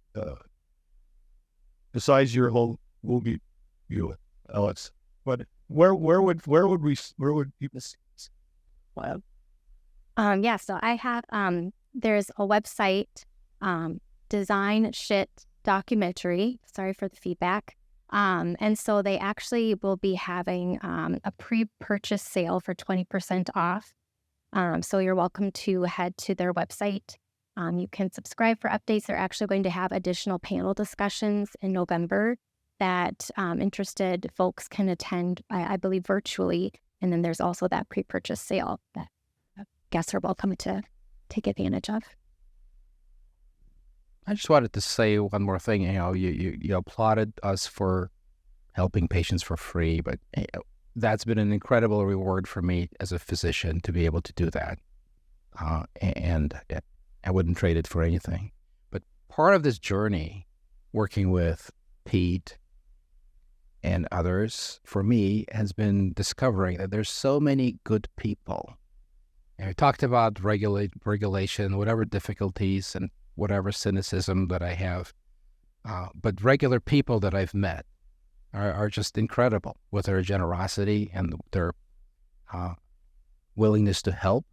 besides your whole movie view, Alex? But where would people see this? So I have there's a website, Design Shit Documentary. Sorry for the feedback. And so they actually will be having a pre-purchase sale for 20% off. So you're welcome to head to their website. You can subscribe for updates. They're actually going to have additional panel discussions in November that interested folks can attend, I believe, virtually. And then there's also that pre-purchase sale that guests are welcome to take advantage of. I just wanted to say one more thing. You applauded us for helping patients for free, but that's been an incredible reward for me as a physician to be able to do that. And I wouldn't trade it for anything. But part of this journey, working with Pete and others, for me, has been discovering that there's so many good people. And we talked about regulation, whatever difficulties and whatever cynicism that I have. But regular people that I've met are just incredible with their generosity and their willingness to help.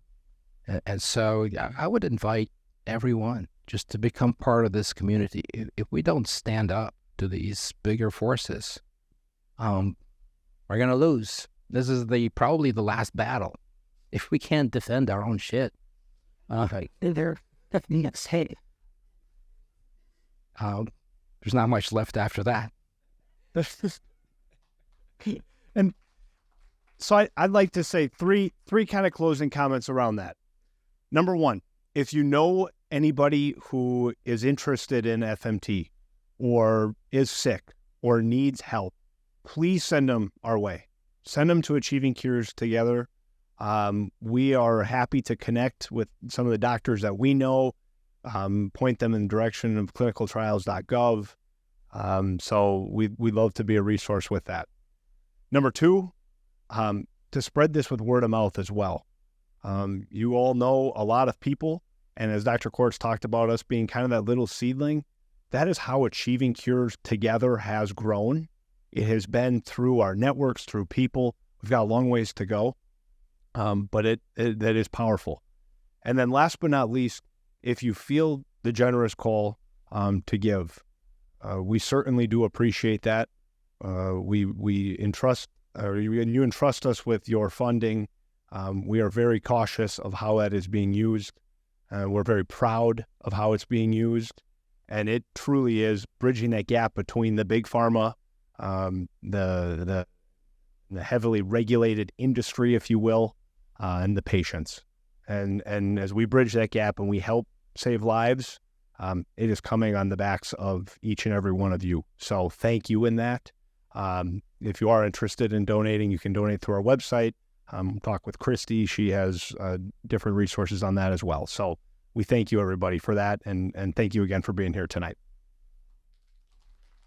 And so I would invite everyone just to become part of this community. If we don't stand up to these bigger forces, we're going to lose. This is probably the last battle. If we can't defend our own shit, there's not much left after that. And so I'd like to say three kind of closing comments around that. Number one, if you know anybody who is interested in FMT or is sick or needs help, please send them our way. Send them to Achieving Cures Together. We are happy to connect with some of the doctors that we know, point them in the direction of clinicaltrials.gov. So we'd love to be a resource with that. Number two, to spread this with word of mouth as well. You all know a lot of people, and as Dr. Khoruts talked about us being kind of that little seedling, that is how Achieving Cures Together has grown. It has been through our networks, through people. We've got a long ways to go, but that is powerful. And then last but not least, if you feel the generous call to give, we certainly do appreciate that. You entrust us with your funding. We are very cautious of how that is being used. We're very proud of how it's being used. And it truly is bridging that gap between the big pharma, the heavily regulated industry, if you will, and the patients. And as we bridge that gap and we help save lives, it is coming on the backs of each and every one of you. So thank you in that. If you are interested in donating, you can donate through our website. Talk with Christy. She has different resources on that as well. So we thank you, everybody, for that. And thank you again for being here tonight.